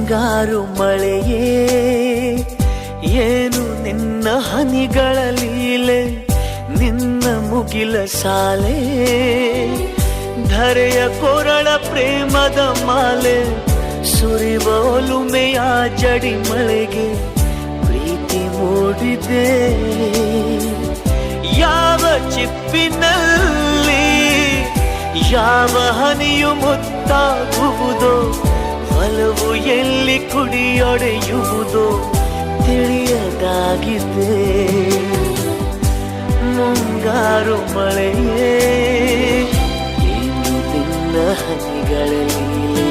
ಮುಂಗಾರು ಮಳೆಯೇ ಏನು ನಿನ್ನ ಹನಿಗಳ ಲೀಲೆ, ನಿನ್ನ ಮುಗಿಲ ಸಾಲೆ ಧರೆಯ ಕೊರಳ ಪ್ರೇಮದ ಮಾಲೆ, ಸುರಿವ ಒಲುಮೆಯ ಜಡಿ ಮಳೆಗೆ ಪ್ರೀತಿ ಮೂಡಿದೆ. ಯಾವ ಚಿಪ್ಪಿನಲ್ಲಿ ಯಾವ ಹನಿಯು ಮುತ್ತಾಗುವುದೋ, ಒಲವು ಎಲ್ಲಿ ಕುಡಿಯೊಡೆಯುವುದೋ ತಿಳಿಯದಾಗಿದೆ. ಮುಂಗಾರು ಮಳೆಯೇ ಏನು ನಿನ್ನ ಹನಿಗಳಲ್ಲಿ